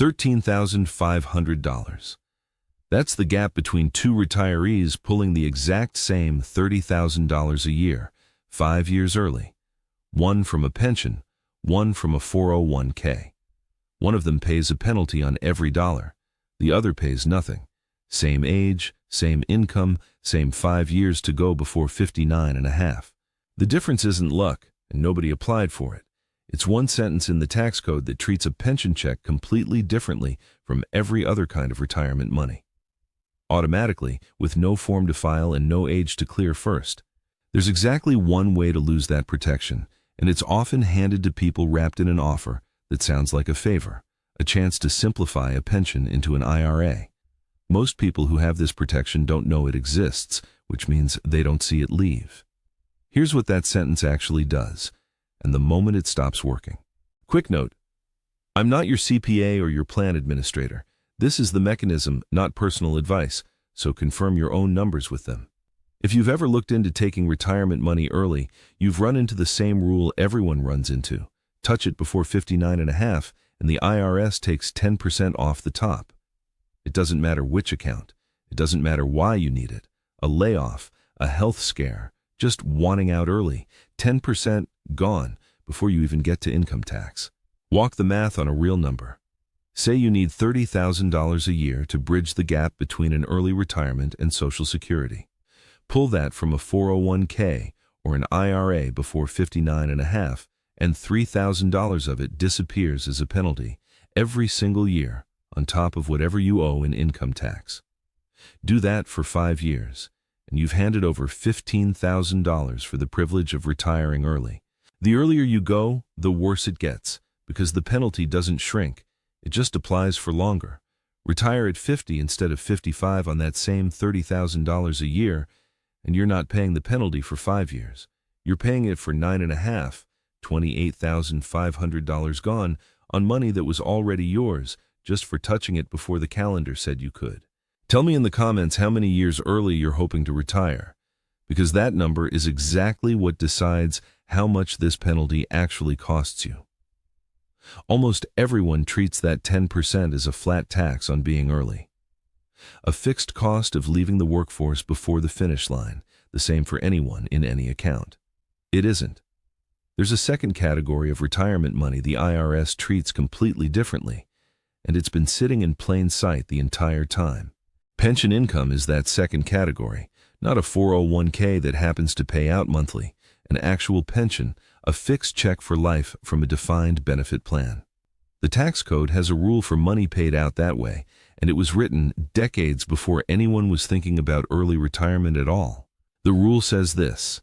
$13,500. That's the gap between two retirees pulling the exact same $30,000 a year, 5 years early. One from a pension, one from a 401k. One of them pays a penalty on every dollar. The other pays nothing. Same age, same income, same 5 years to go before 59 and a half. The difference isn't luck, and nobody applied for it. It's one sentence in the tax code that treats a pension check completely differently from every other kind of retirement money. Automatically, with no form to file and no age to clear first. There's exactly one way to lose that protection, and it's often handed to people wrapped in an offer that sounds like a favor, a chance to simplify a pension into an IRA. Most people who have this protection don't know it exists, which means they don't see it leave. Here's what that sentence actually does, and the moment it stops working. Quick note: I'm not your CPA or your plan administrator. This is the mechanism, not personal advice, so confirm your own numbers with them. If you've ever looked into taking retirement money early, you've run into the same rule everyone runs into. Touch it before 59 and a half, and the IRS takes 10% off the top. It doesn't matter which account. It doesn't matter why you need it. A layoff, a health scare, just wanting out early, 10% gone before you even get to income tax. Walk the math on a real number. Say you need $30,000 a year to bridge the gap between an early retirement and Social Security. Pull that from a 401k or an IRA before 59 and a half, and $3,000 of it disappears as a penalty every single year on top of whatever you owe in income tax. Do that for 5 years, and you've handed over $15,000 for the privilege of retiring early. The earlier you go, the worse it gets, because the penalty doesn't shrink. It just applies for longer. Retire at 50 instead of 55 on that same $30,000 a year, and you're not paying the penalty for 5 years. You're paying it for 9.5, $28,500 gone on money that was already yours just for touching it before the calendar said you could. Tell me in the comments how many years early you're hoping to retire, because that number is exactly what decides how much this penalty actually costs you. Almost everyone treats that 10% as a flat tax on being early. A fixed cost of leaving the workforce before the finish line, the same for anyone in any account. It isn't. There's a second category of retirement money the IRS treats completely differently, and it's been sitting in plain sight the entire time. Pension income is that second category, not a 401k that happens to pay out monthly, an actual pension, a fixed check for life from a defined benefit plan. The tax code has a rule for money paid out that way, and it was written decades before anyone was thinking about early retirement at all. The rule says this: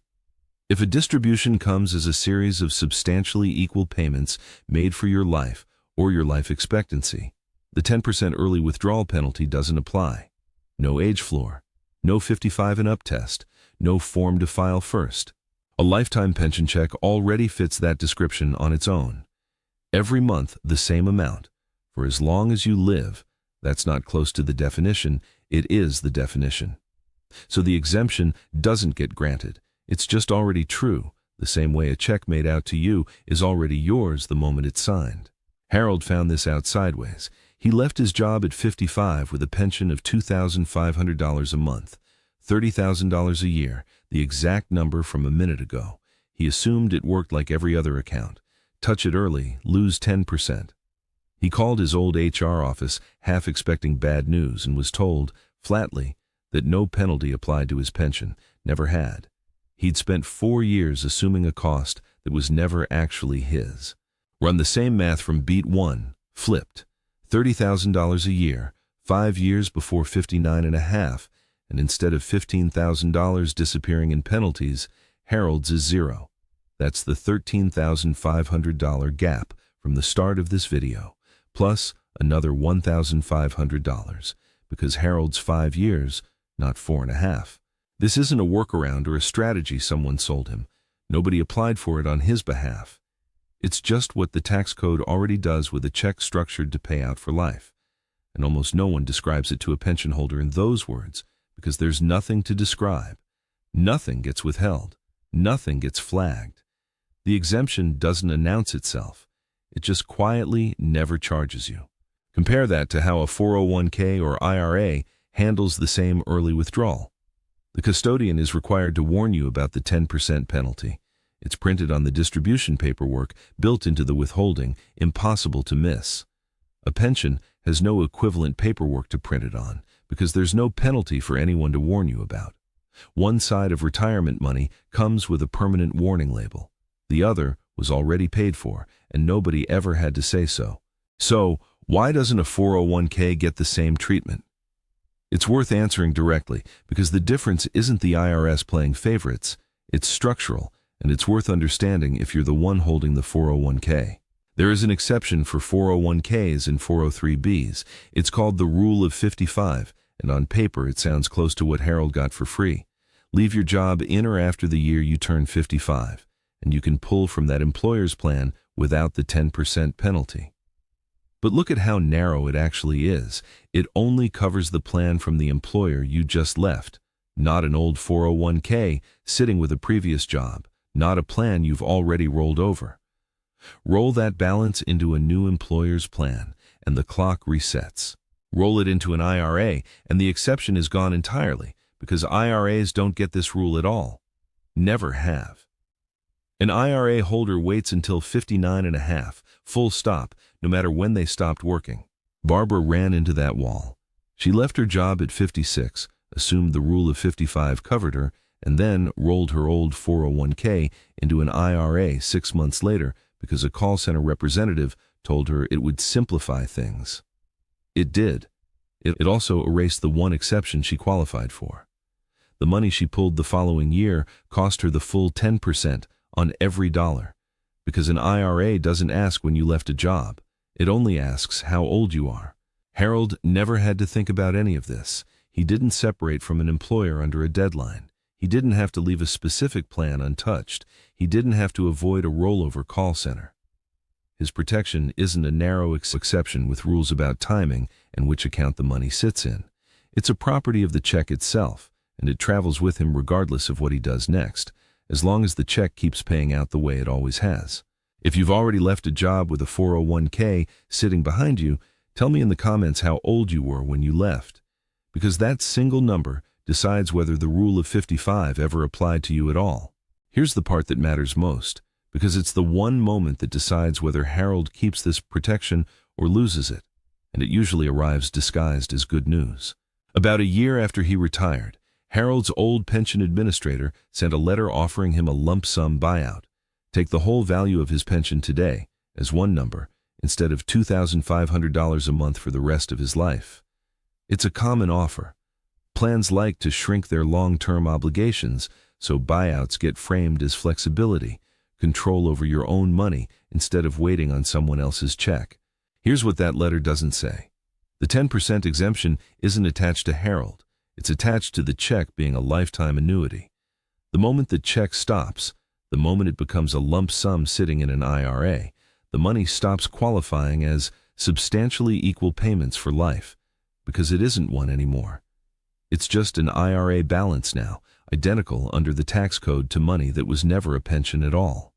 if a distribution comes as a series of substantially equal payments made for your life or your life expectancy, the 10% early withdrawal penalty doesn't apply. No age floor, no 55 and up test, no form to file first. A lifetime pension check already fits that description on its own. Every month, the same amount. For as long as you live, that's not close to the definition, it is the definition. So the exemption doesn't get granted. It's just already true, the same way a check made out to you is already yours the moment it's signed. Harold found this out sideways. He left his job at 55 with a pension of $2,500 a month, $30,000 a year, the exact number from a minute ago. He assumed it worked like every other account. Touch it early, lose 10%. He called his old HR office, half expecting bad news, and was told, flatly, that no penalty applied to his pension, never had. He'd spent 4 years assuming a cost that was never actually his. Run the same math from beat 1, flipped. $30,000 a year, 5 years before 59 and a half, and instead of $15,000 disappearing in penalties, Harold's is zero. That's the $13,500 gap from the start of this video, plus another $1,500, because Harold's 5 years, not 4.5. This isn't a workaround or a strategy someone sold him. Nobody applied for it on his behalf. It's just what the tax code already does with a check structured to pay out for life. And almost no one describes it to a pension holder in those words, because there's nothing to describe. Nothing gets withheld. Nothing gets flagged. The exemption doesn't announce itself. It just quietly never charges you. Compare that to how a 401k or IRA handles the same early withdrawal. The custodian is required to warn you about the 10% penalty. It's printed on the distribution paperwork, built into the withholding, impossible to miss. A pension has no equivalent paperwork to print it on, because there's no penalty for anyone to warn you about. One side of retirement money comes with a permanent warning label. The other was already paid for, and nobody ever had to say so. So, why doesn't a 401k get the same treatment? It's worth answering directly, because the difference isn't the IRS playing favorites, it's structural, and it's worth understanding if you're the one holding the 401k. There is an exception for 401ks and 403bs. It's called the Rule of 55, and on paper it sounds close to what Harold got for free. Leave your job in or after the year you turn 55, and you can pull from that employer's plan without the 10% penalty. But look at how narrow it actually is. It only covers the plan from the employer you just left, not an old 401k sitting with a previous job, not a plan you've already rolled over. Roll that balance into a new employer's plan, and the clock resets. Roll it into an IRA, and the exception is gone entirely, because IRAs don't get this rule at all. Never have. An IRA holder waits until 59 and a half, full stop, no matter when they stopped working. Barbara ran into that wall. She left her job at 56, assumed the Rule of 55 covered her, and then rolled her old 401k into an IRA 6 months later because a call center representative told her it would simplify things. It did. It also erased the one exception she qualified for. The money she pulled the following year cost her the full 10% on every dollar, because an IRA doesn't ask when you left a job. It only asks how old you are. Harold never had to think about any of this. He didn't separate from an employer under a deadline. He didn't have to leave a specific plan untouched. He didn't have to avoid a rollover call center. His protection isn't a narrow exception with rules about timing and which account the money sits in. It's a property of the check itself, and it travels with him regardless of what he does next, as long as the check keeps paying out the way it always has. If you've already left a job with a 401k sitting behind you, tell me in the comments how old you were when you left, because that single number decides whether the Rule of 55 ever applied to you at all. Here's the part that matters most, because it's the one moment that decides whether Harold keeps this protection or loses it, and it usually arrives disguised as good news. About a year after he retired, Harold's old pension administrator sent a letter offering him a lump sum buyout. Take the whole value of his pension today, as one number, instead of $2,500 a month for the rest of his life. It's a common offer. Plans like to shrink their long-term obligations, so buyouts get framed as flexibility, control over your own money instead of waiting on someone else's check. Here's what that letter doesn't say. The 10% exemption isn't attached to Harold. It's attached to the check being a lifetime annuity. The moment the check stops, the moment it becomes a lump sum sitting in an IRA, the money stops qualifying as substantially equal payments for life, because it isn't one anymore. It's just an IRA balance now, identical under the tax code to money that was never a pension at all.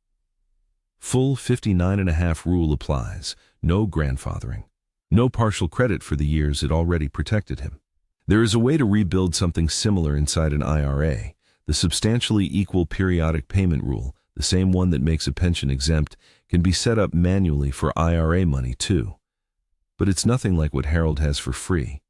Full 59.5 rule applies, no grandfathering, no partial credit for the years it already protected him. There is a way to rebuild something similar inside an IRA. The substantially equal periodic payment rule, the same one that makes a pension exempt, can be set up manually for IRA money too. But it's nothing like what Harold has for free.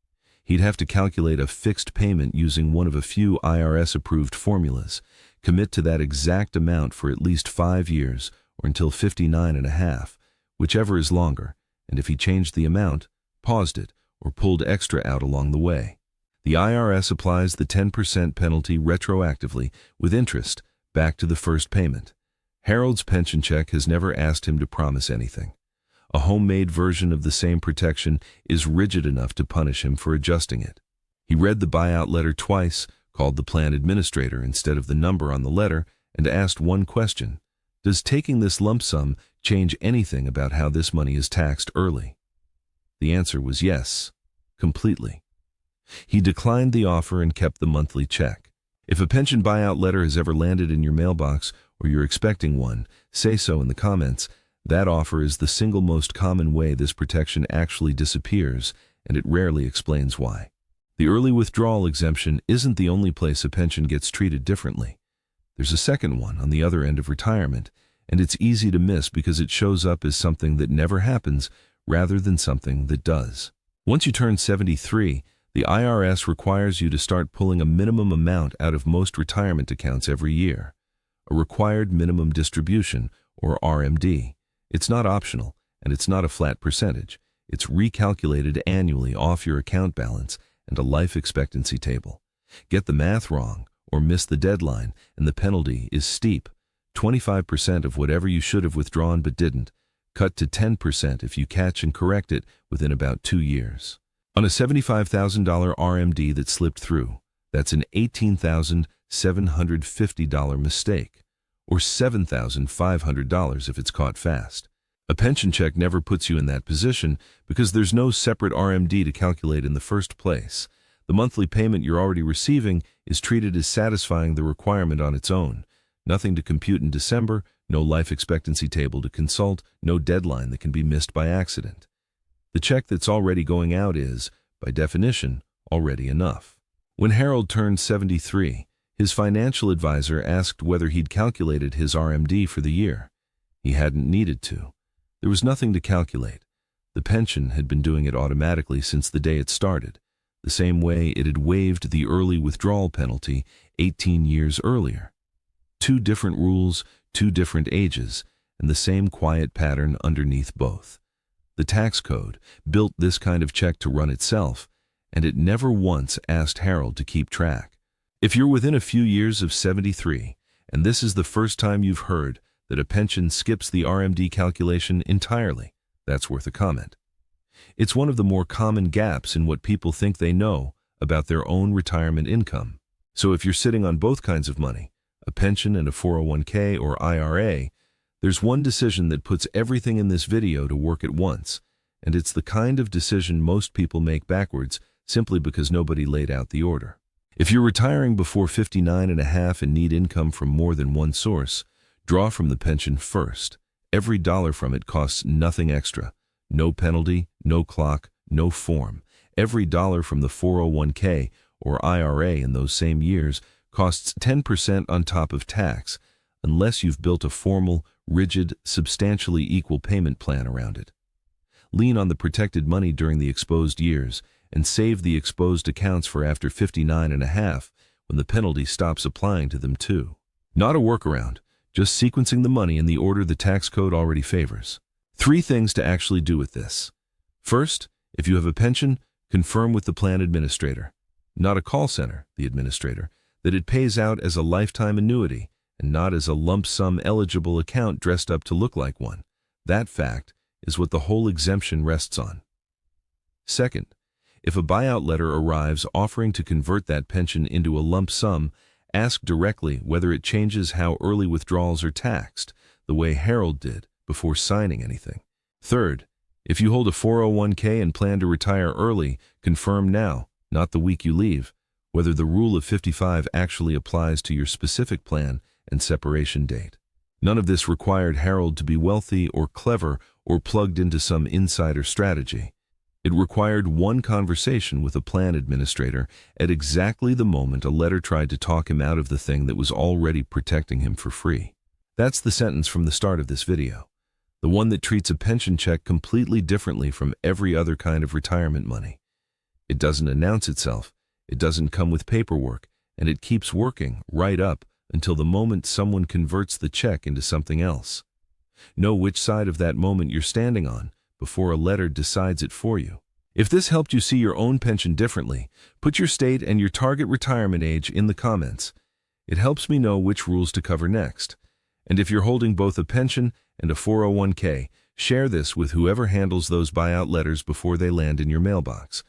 He'd have to calculate a fixed payment using one of a few IRS-approved formulas, commit to that exact amount for at least 5 years or until 59 and a half, whichever is longer, and if he changed the amount, paused it, or pulled extra out along the way. The IRS applies the 10% penalty retroactively with interest back to the first payment. Harold's pension check has never asked him to promise anything. A homemade version of the same protection is rigid enough to punish him for adjusting it. He read the buyout letter twice, called the plan administrator instead of the number on the letter, and asked one question: does taking this lump sum change anything about how this money is taxed early? The answer was yes, completely. He declined the offer and kept the monthly check. If a pension buyout letter has ever landed in your mailbox or you're expecting one, say so in the comments. That offer is the single most common way this protection actually disappears, and it rarely explains why. The early withdrawal exemption isn't the only place a pension gets treated differently. There's a second one on the other end of retirement, and it's easy to miss because it shows up as something that never happens rather than something that does. Once you turn 73, the IRS requires you to start pulling a minimum amount out of most retirement accounts every year, a required minimum distribution, or RMD. It's not optional, and it's not a flat percentage. It's recalculated annually off your account balance and a life expectancy table. Get the math wrong or miss the deadline, and the penalty is steep. 25% of whatever you should have withdrawn but didn't, cut to 10% if you catch and correct it within about 2 years. On a $75,000 RMD that slipped through, that's an $18,750 mistake, or $7,500 if it's caught fast. A pension check never puts you in that position because there's no separate RMD to calculate in the first place. The monthly payment you're already receiving is treated as satisfying the requirement on its own. Nothing to compute in December, no life expectancy table to consult, no deadline that can be missed by accident. The check that's already going out is, by definition, already enough. When Harold turned 73, his financial advisor asked whether he'd calculated his RMD for the year. He hadn't needed to. There was nothing to calculate. The pension had been doing it automatically since the day it started, the same way it had waived the early withdrawal penalty 18 years earlier. 2 different rules, 2 different ages, and the same quiet pattern underneath both. The tax code built this kind of check to run itself, and it never once asked Harold to keep track. If you're within a few years of 73, and this is the first time you've heard that a pension skips the RMD calculation entirely, that's worth a comment. It's one of the more common gaps in what people think they know about their own retirement income. So if you're sitting on both kinds of money, a pension and a 401k or IRA, there's one decision that puts everything in this video to work at once, and it's the kind of decision most people make backwards simply because nobody laid out the order. If you're retiring before 59 and a half and need income from more than one source, draw from the pension first. Every dollar from it costs nothing extra. No penalty, no clock, no form. Every dollar from the 401k or IRA in those same years costs 10% on top of tax, unless you've built a formal, rigid, substantially equal payment plan around it. Lean on the protected money during the exposed years and save the exposed accounts for after 59 and a half when the penalty stops applying to them too. Not a workaround, just sequencing the money in the order the tax code already favors. 3 things to actually do with this. First, if you have a pension, confirm with the plan administrator, not a call center, the administrator, that it pays out as a lifetime annuity and not as a lump sum eligible account dressed up to look like one. That fact is what the whole exemption rests on. Second, if a buyout letter arrives offering to convert that pension into a lump sum, ask directly whether it changes how early withdrawals are taxed, the way Harold did before signing anything. Third, if you hold a 401k and plan to retire early, confirm now, not the week you leave, whether the rule of 55 actually applies to your specific plan and separation date. None of this required Harold to be wealthy or clever or plugged into some insider strategy. It required one conversation with a plan administrator at exactly the moment a letter tried to talk him out of the thing that was already protecting him for free. That's the sentence from the start of this video, the one that treats a pension check completely differently from every other kind of retirement money. It doesn't announce itself, it doesn't come with paperwork, and it keeps working right up until the moment someone converts the check into something else. Know which side of that moment you're standing on before a letter decides it for you. If this helped you see your own pension differently, put your state and your target retirement age in the comments. It helps me know which rules to cover next. And if you're holding both a pension and a 401k, share this with whoever handles those buyout letters before they land in your mailbox.